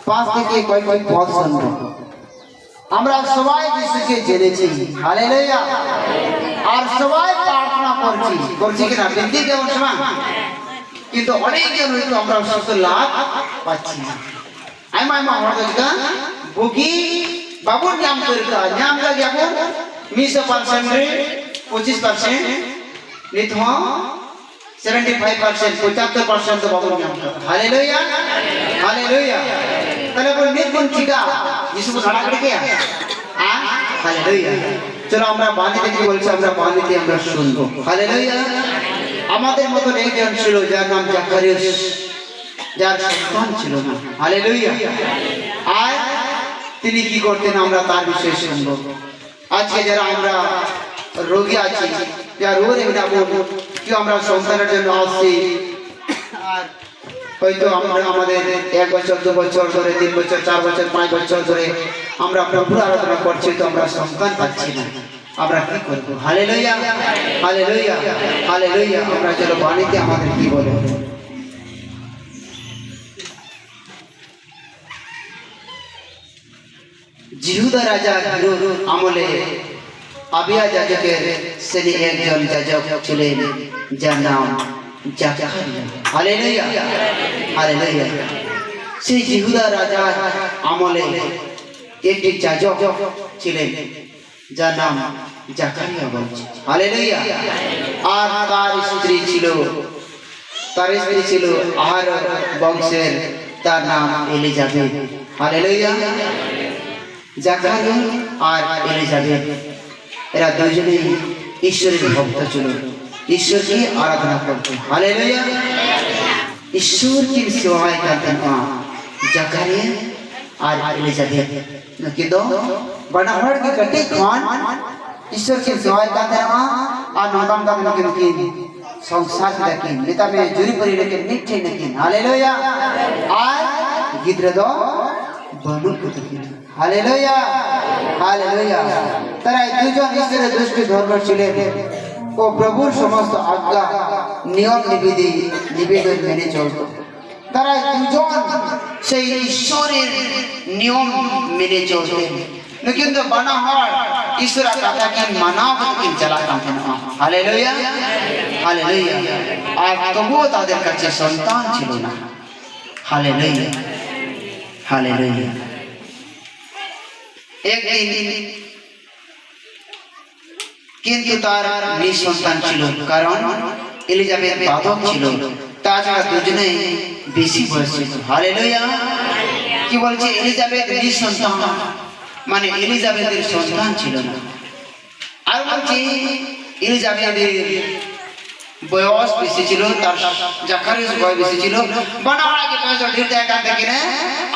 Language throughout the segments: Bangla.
পাঁচ থেকে কয়েকটি পদ শুনবো। আমরা সবাই যিশুকে জেনেছি, হালেলুয়া। আর সবাই প্রার্থনা করছি কিনা বৃদ্ধি যেমন সময়, কিন্তু অনেকজন হয়তো আমরা সুস্থ লাভ পাচ্ছি না। আইমা হরদা বুকি বাবুর নাম করতে নাম का ज्ञापन 20% 25% নিত 75% 75% বাবুর নাম। Hallelujah hallelujah. তাহলে বল নির্গুণ ঠিকা যিশু को নাড়া করে কে হালেলুয়া। চলো আমরা বাণীতে কি বলছি, আমরা বাণীতে আমরা শুনবো। হালেলুয়া। আমাদের মতো একজন ছিল যার নাম জাকারিয়াস, যার সন্তান ছিল না। হালেলুয়া। আর তিনি কি করতেন আমরা তার বিষয়ে শুনবো। আজকে যারা আমরা রোগী আছি, যারা রোগে কেউ আমরা সন্তানের জন্য আসছি, আর হয়তো আমরা আমাদের 1 বছর 2 বছর ধরে 3 বছর 4 বছর 5 বছর ধরে আমরা প্রভুর আরাধনা করছি, তো আমরা সন্তান পাচ্ছি না। আমরা কি করবো? Hallelujah hallelujah hallelujah. আমরা চলো বাণীতে আমাদের কি বলে। জিহুদা রাজা আমলে আবিয়া যাজকের শ্রেণী একজন যাজক ছিলেন যার নাম জাকারিয়া। Hallelujah hallelujah. সেই জিহুদা রাজা আমলে একটি যাজক ছিলেন যার নাম জাকারিয়া বলছে। হালেলুয়া। আর তার স্ত্রী ছিল আহার বংশের, তার নাম এলিজাবেথ। হালেলুয়া। জাকারিয়া আর এলিজাবেথ এরা দুজনেই ঈশ্বরের ভক্ত ছিল, ঈশ্বরকে আরাধনা করত। হালেলুয়া। ঈশ্বর की सेवाएं करते हैं জাকারিয়া আর এলিজাবেথ। কিন্তু बनाहड़ के कटे खान ईश्वर की सेवाएं करते हैं और नौतम का लेकिन संसार लेकिन नेता में जुरी परी लेकिन निठे लेकिन। हालेलुया। আর গিদ্র দ বনু কুতকি। Hallelujah hallelujah. তারা দুজন ঈশ্বরের দৃষ্টি ধর্ম ছিলেন ও প্রভুর সমস্ত আজ্ঞা নিয়ম নিবেদন মেনে চলত। তারা দুজন সেই ঈশ্বরের নিয়ম মেনে চলতেন, কিন্তু বানাহড় ঈশ্বর কথাকে মানা করতে চালাতেন না। Hallelujah hallelujah. আর তবুও তাদের কাছে সন্তান ছিল না। Hallelujah hallelujah. একদিন কিন্তু তার নিঃসন্তান ছিল, কারণ এলিজাবেথ বাধক ছিল, তাছাড়া দুজনে বেশি বয়স ছিল। হালেলুয়া। কি বলছে? এলিজাবেথ নিঃসন্তান, মানে এলিজাবেথের সন্তান ছিল না। আর বলছে এলিজাবেথের বয়স বেশি ছিল, তার জাকারিয়ার বয়স বেশি ছিল। বানাওয়া के बयस ढेर দেখা থাকে না,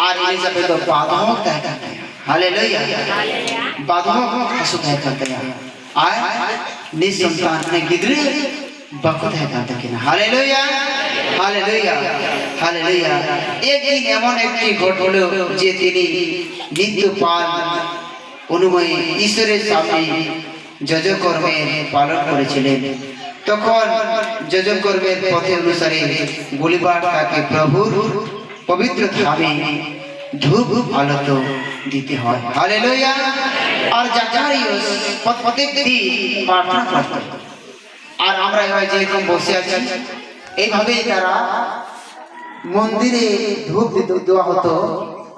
আর এলিজাবেথ বাধক দেখা থাকে। हालेलुया। बादों हसुत है करते हैं आय निसंतान ने गिद्रे बकत है करते हैं। Hallelujah hallelujah hallelujah. एक दिन এমন একটি ঘটলো যে তিনি নিত্যপাল অনুময় ঈশ্বরের সামনে যজকর্মের পালন করেছিলেন। তখন যজকর্মের পথে অনুসারে বলিবার তাকে প্রভুর পবিত্র ধামে ধূপ আলত দিতে হয়। হালেলুয়া। আর জাকারিয়াস প্রত্যেক দিন প্রার্থনা করতেন। আর আমরা এভাবে যেরকম বসে আছি এইভাবেই তারা মন্দিরে ধূপ দেওয়া হতো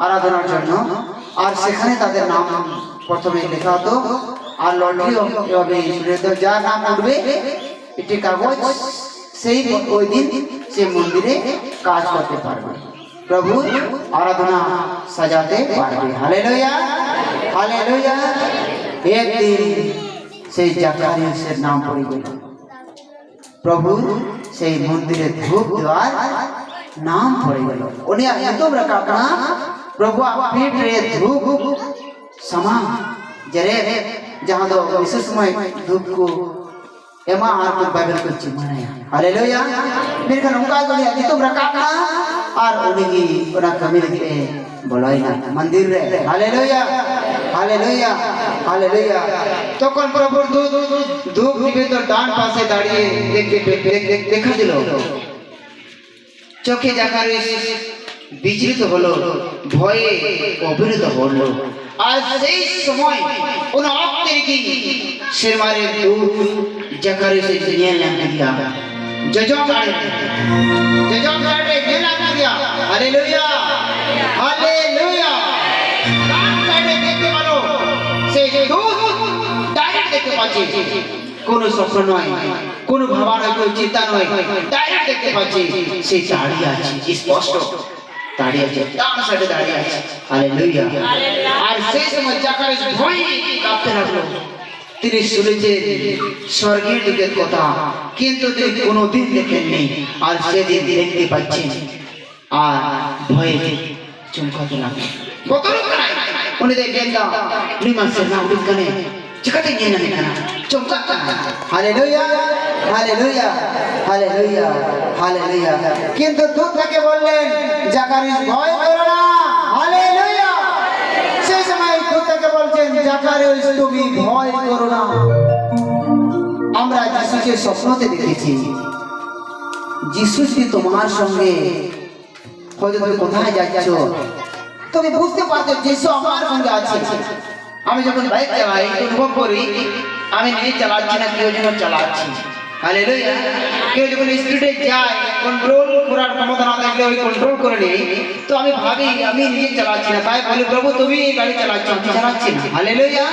আরাধনার জন্য, আর সেখানে তাদের নাম প্রথমে লেখা হতো, আর লটারিও এভাবে যার নাম উঠবে একটি কাগজ, সেই ওই দিন সে মন্দিরে কাজ করতে পারবে, प्रभु आराधना सजाते पारबे। Hallelujah hallelujah. एक दिन से জাকারিয়ার नाम पड़ी गई, प्रभु से मंदिरे धूप देवार नाम पड़ी गई। उन्हें एकदम रखा प्रभु अपने धूप समा जरे जहाँ दो विशेष समय धूप को एमा आर को बाइबल को चिमाया। हालेलुया। मेरे का नौका को एकदम रखा আর উনি ওরা কমিয়ে দিয়ে বলাই না মন্দির রে। Hallelujah hallelujah hallelujah. তখন প্রভুর ধূপ নিবেদন ডান পাশে দাঁড়িয়ে দেখা দিল। চোখে জাকারিয়াস বিচলিত হলো, ভয়ে অবিরত হলো। আর সেই সময় उन वक्त की शेरमारे दूत जकरिया से दुनिया लग गया जजों काटे ये लग गया। Hallelujah hallelujah. কান সাইডে দেখতে পারো সেই দূত ডাইরেক্ট দেখতে পাচ্ছি, কোনো স্বপ্ন নয়, কোনো ভাবা নয়, কোনো চিন্তা নয়, ডাইরেক্ট দেখতে পাচ্ছি সেই দাঁড়িয়ে আছে, স্পষ্ট দাঁড়িয়ে আছে, ডান সাইডে দাঁড়িয়ে আছে। হালেলুয়া। আর সেই সময় জাকারিয়া ভয় কাঁপতে লাগলো। তিনি শুনেছেন স্বর্গের দিকের কথা, কিন্তু তিনি কোনোদিন দেখেননি, আর সেদিন দেখতে পাচ্ছেন। আর ভয়ে চমকাতে লাগলো। কত লোক নাই উনি দেখেন না, নিমাসের না উঠকানে চিকাতে গিয়ে না এখানে চমকাতে। Hallelujah hallelujah hallelujah hallelujah. কিন্তু দূত থেকে বললেন জাকারিয়া ভয় করো না। হালেলুয়া। সেই সময় দূত থেকে বলছেন জাকারিয়া তুমি ভয় করো না। আমরা যিশুকে স্বপ্নতে দেখেছি, যিশু কি তোমার সঙ্গে, হয়তো তুমি কোথায় যাচ্ছ তুমি বুঝতে পারছো যিশু আমার সঙ্গে আছে। আমি যখন বাইক চালাই অনুভব করি আমি নিজে চালাচ্ছি না, কেউ যেন চালাচ্ছি। হালেলুয়া। কেউ যখন স্পিডে যায় কন্ট্রোল করার ক্ষমতা না থাকলে ওই কন্ট্রোল করে নেই, তো আমি ভাবি আমি নিজে চালাচ্ছি না, তাই বলি প্রভু তুমি গাড়ি চালাচ্ছ, আমি চালাচ্ছি না। হালেলুয়া।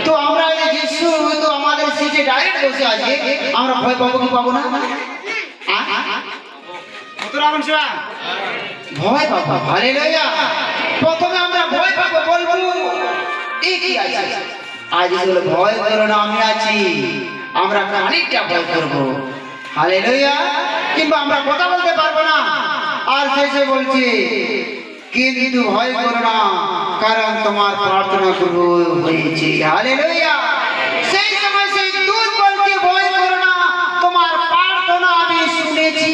তো আমরা যিশু তো আমাদের সিটে ডাইরেক্ট বসে আছে, আমরা ভয় পাবো কি পাবো না? ভয় পাবো। হালেলুয়া। প্রথমে আমরা ভয় পাবো, বলবো ঠিকই আছে, আজ বলে ভয় করো না আমি আছি, আমরা খানিকটা ভয় করবো। হালেলুয়া। কিংবা আমরা কথা বলতে পারবো না। আর শেষে বলছি কিন্তু ভয় করো না, কারণ তোমার প্রার্থনা কবুল হয়েছে। হালেলুয়া। সেই সময় সেই দূত বলছে ভয় করো না, তোমার প্রার্থনা আমি শুনেছি।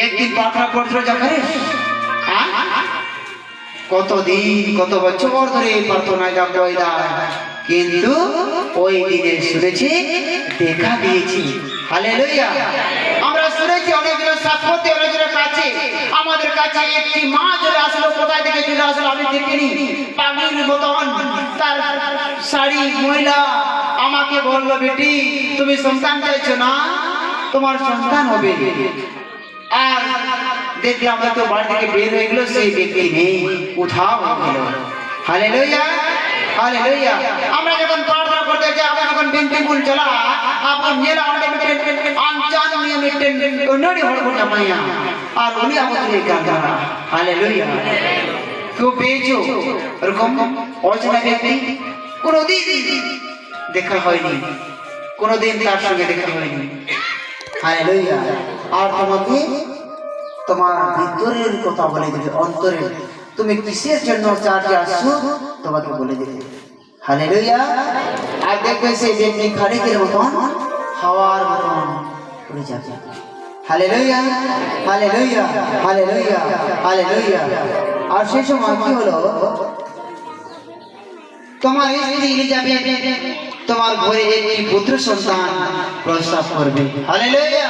একদিন প্রার্থনা করছিল জাকারিয়া, কতদিন কত বছর ধরে প্রার্থনায় কিন্তু ওই দিনে শুনেছি দেখা দিয়েছি। হালেলুয়া। আমরা শুনেছি অনেকগুলো সাক্ষী অনেকজনের কাছে, আমাদের কাছে একটি মা চলে আসলো, কোথায় থেকে চলে আসলো আমি দেখিনি, পাগলির মতন তার শাড়ি মহিলা আমাকে বললো বেটি তুমি সন্তান চাইছো না, তোমার সন্তান হবে। আর দেখলাম হয়তো বাড়ি থেকে বের হয়ে গেল, সেই ব্যক্তি নেই, উধাও হয়ে গেল। Hallelujah hallelujah. আমরা যখন প্রার্থনা করতে যাই আমরা যখন বিনতিগুল চলা আপন মেলা আমাদের আনজান নিয়ে মিটেন ওনরি হড় জামাইয়া আর উনি আমাদের এই গান। হালেলুয়া। কেউ পেয়েছো এরকম অচেনা ব্যক্তি, কোনোদিন দেখা হয়নি, কোনোদিন তার সঙ্গে দেখা হয়নি। হালেলুয়া। আর তোমাকে তোমার ভিতরের কথা বলে দেবে, অন্তরের তুমি কিসের জন্য চার্চে আসছো তোমাকে বলে দেবে। হালেলুয়া। আর দেখবে সেই ব্যক্তি খাড়িকের মতন হাওয়ার মতন উড়ে যাবে। Hallelujah hallelujah hallelujah hallelujah. আর সেই সময় কি হলো, তোমার স্ত্রী এলিজাবেথ তোমার ঘরে একটি পুত্র সন্তান প্রসব করবে। হালেলুয়া।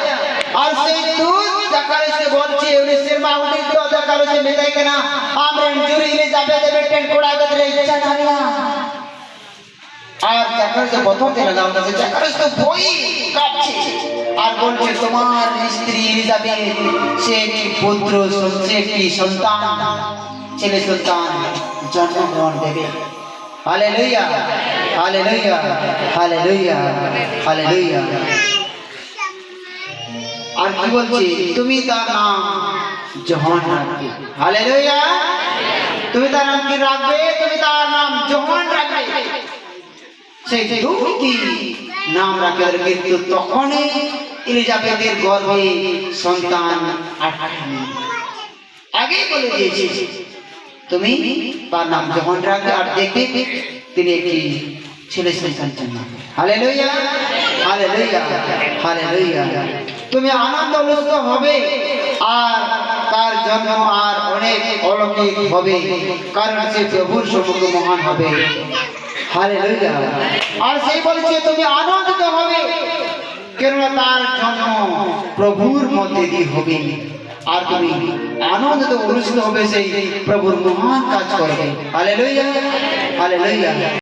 আর সেই দূত জাকারিয়াকে বলছে উনিশের মা উনি তো জাকারিয়াকে মেটাই কেনা আমরা জুরি এলিজাবেথ বেটেন কোড়া গদরে ইচ্ছা না। আর জাকারিয়া বলতে লাগা জাকারিয়া তো ভয় কাঁপছে আর বলছে তোমার স্ত্রী এলিজাবেথ সে একটি পুত্র একটি সন্তান ছেলে সন্তান জন্মগ্রহণ দেবে। Hallelujah hallelujah hallelujah hallelujah. আর কি বলছে তুমি তার নাম যোহন রাখবে। হালেলুয়া। তুমি তার নাম কি রাখবে? তুমি তার নাম যোহন রাখবে। সেই দুটি নাম রাখবে, কিন্তু তখনই এলিজাবেথের গর্ভে সন্তান আগেই বলে দিয়েছে তুমি তার নাম যোহন রাখবে, আর দেখবে তিনি একটি ছেলে সন্তান জন্মাবে। Hallelujah hallelujah hallelujah. তুমি আনন্দ উল্লাস হবে আর তার জন্ম আর অনেক অলৌকিক হবে, কারণ সে প্রভুর সম্মুখে মহান হবে। হালেলুয়া। আর সেই বলছে তুমি আনন্দিত হবে, কেননা তার জন্ম প্রভুর মধ্যে দিয়ে হবে। আর তুমি আনন্দিত উল্লসিত হবে সেই প্রভুর মহান কাজ করবে। Hallelujah, hallelujah.